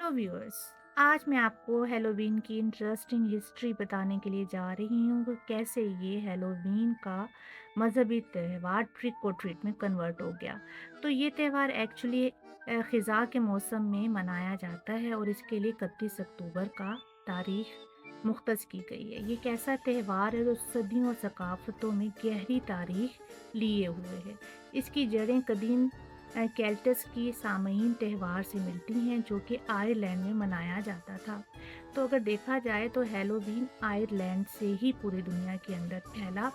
Hello viewers. आज मैं आपको हैलोवीन की इंटरेस्टिंग हिस्ट्री बताने के लिए जा रही हूँ कि कैसे ये हैलोवीन का मजहबी त्यौहार ट्रिक और ट्रीट में कन्वर्ट हो गया। तो ये त्यौहार एक्चुअली ख़िज़ा के मौसम में मनाया जाता है और इसके लिए 31 अक्टूबर का तारीख मुख्तस की गई है। ये एक ऐसा त्यौहार है जो सदियों और सकाफ़तों में गहरी तारीख लिए हुए है। इसकी जड़ें कदीम केल्ट्स की सामयीन त्यौहार से मिलती हैं जो कि आयरलैंड में मनाया जाता था। तो अगर देखा जाए तो हैलोवीन आयरलैंड से ही पूरी दुनिया के अंदर फैला।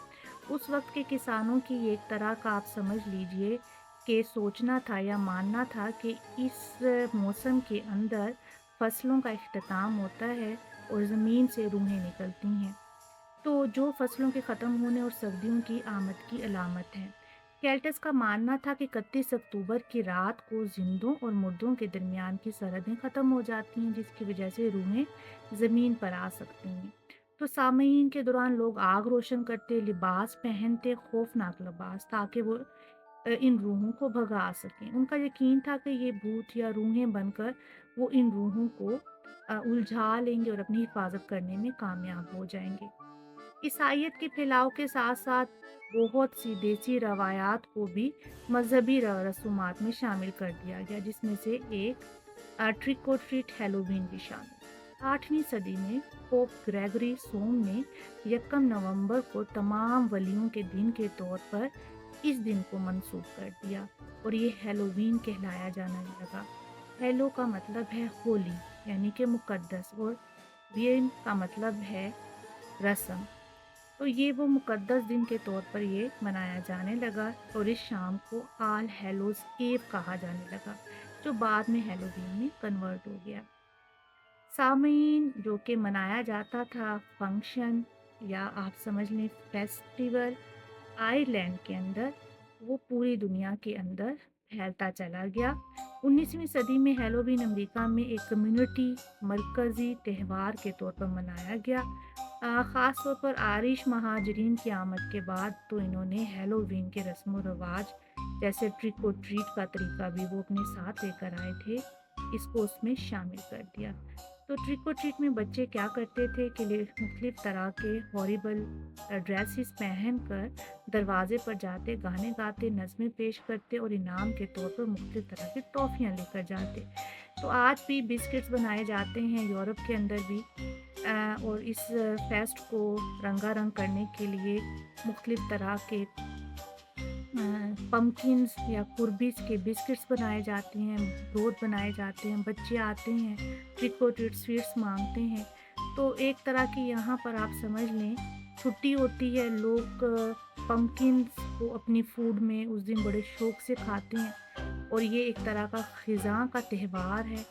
उस वक्त के किसानों की एक तरह का आप समझ लीजिए कि सोचना था या मानना था कि इस मौसम के अंदर फसलों का इख्तिताम होता है और ज़मीन से रूहें निकलती हैं, तो जो फसलों के ख़त्म होने और सर्दियों की आमद की अलामत है। केल्ट्स का मानना था कि 31 अक्टूबर की रात को जिंदों और मुर्दों के दरमियान की सरहदें ख़त्म हो जाती हैं, जिसकी वजह से रूहें ज़मीन पर आ सकती हैं। तो सामयीन के दौरान लोग आग रोशन करते, लिबास पहनते, खौफनाक लिबास, ताकि वो इन रूहों को भगा सकें। उनका यकीन था कि ये भूत या रूहें बनकर वो इन रूहों को उलझा लेंगे और अपनी हिफाजत करने में कामयाब हो जाएंगे। ईसाइयत के फैलाव के साथ-साथ बहुत सी देसी रवायात को भी मज़हबी रसूमात में शामिल कर दिया गया, जिसमें से एक ट्रिक और ट्रीट हैलोवीन भी शामिल। 8वीं सदी में पोप ग्रेगरी सोम ने 1 नवंबर को तमाम वलियों के दिन के तौर पर इस दिन को मंसूब कर दिया और ये हैलोवीन कहलाया जाने लगा। हैलो का मतलब है होली, यानी कि मुकद्दस, और वीन का मतलब है रस्म। तो ये वो मुकद्दस दिन के तौर पर ये मनाया जाने लगा और इस शाम को आल हेलोज़ ईव कहा जाने लगा, जो बाद में हैलोवीन में कन्वर्ट हो गया। सामयीन जो कि मनाया जाता था फंक्शन या आप समझ लें फेस्टिवल आयरलैंड के अंदर, वो पूरी दुनिया के अंदर फैलता चला गया। 19वीं सदी में हैलोवीन अमेरिका में एक कम्युनिटी मरकज़ी त्यौहार के तौर पर मनाया गया। ख़ास तौर पर आयरिश महाजरीन की आमद के बाद तो इन्होंने हैलोवीन के रस्म व रवाज जैसे ट्रिक और ट्रीट का तरीका भी वो अपने साथ लेकर आए थे, इसको उसमें शामिल कर दिया। तो ट्रिक और ट्रीट में बच्चे क्या करते थे कि मुख्तलिफ तरह के हॉरिबल ड्रेसेस पहन कर दरवाजे पर जाते, गाने गाते, नज़में पेश करते और इनाम के तौर पर मुख्तलिफ तरह की टॉफ़ियाँ लेकर जाते। तो आज भी बिस्किट्स बनाए जाते हैं यूरोप के अंदर भी, और इस फेस्ट को रंगारंग करने के लिए मुख्तलिफ तरह के पम्पकिन्स या कुर्बिस के बिस्किट्स बनाए जाते हैं, ब्रोड बनाए जाते हैं, बच्चे आते हैं, ट्रिक और ट्रीट स्वीट्स मांगते हैं। तो एक तरह की यहाँ पर आप समझ लें छुट्टी होती है, लोग पम्पकिन्स को अपनी फूड में उस दिन बड़े शौक से खाते हैं और ये एक तरह का ख़िज़ा का त्यौहार है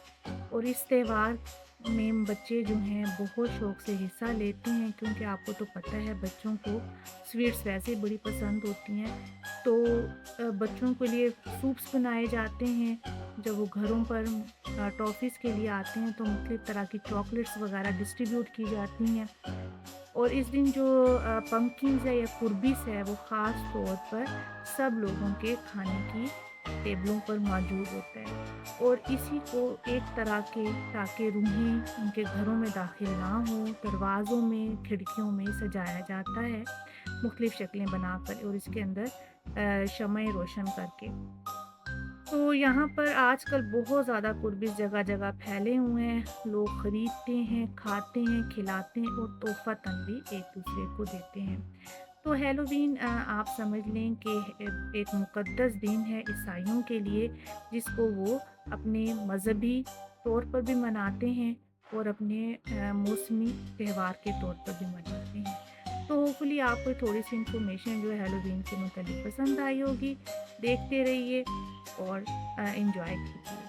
और इस त्यौहार में बच्चे जो हैं बहुत शौक से हिस्सा लेते हैं, क्योंकि आपको तो पता है बच्चों को स्वीट्स वैसे ही बड़ी पसंद होती हैं। तो बच्चों के लिए सूप्स बनाए जाते हैं। जब वो घरों पर टॉफ़ीज़ के लिए आते हैं तो मुख्तलिफ़ तरह की चॉकलेट्स वगैरह डिस्ट्रीब्यूट की जाती हैं और इस दिन जो पम्पकिन्स है या कुर्बिस है वो ख़ास तौर पर सब लोगों के खाने की टेबलों पर मौजूद होता है और इसी को एक तरह के ताकि रूहें उनके घरों में दाखिल ना हो, दरवाज़ों में, खिड़कियों में सजाया जाता है मुख्तलिफ़ शक्लें बनाकर और इसके अंदर शम्में रोशन करके। तो यहाँ पर आजकल बहुत ज़्यादा कुर्बिस जगह-जगह फैले हुए हैं, लोग खरीदते हैं, खाते हैं, खिलाते हैं और तोहफ़तन भी एक-दूसरे को देते हैं। तो हैलोवीन आप समझ लें कि एक मुक़द्दस दिन है ईसाइयों के लिए, जिसको वो अपने मज़हबी तौर पर भी मनाते हैं और अपने मौसमी त्यौहार के तौर पर भी मनाते हैं। तो होपफुली आपको थोड़ी-सी इन्फॉर्मेशन जो है हैलोवीन के मुतालिक पसंद आई होगी। देखते रहिए और एन्जॉय कीजिए।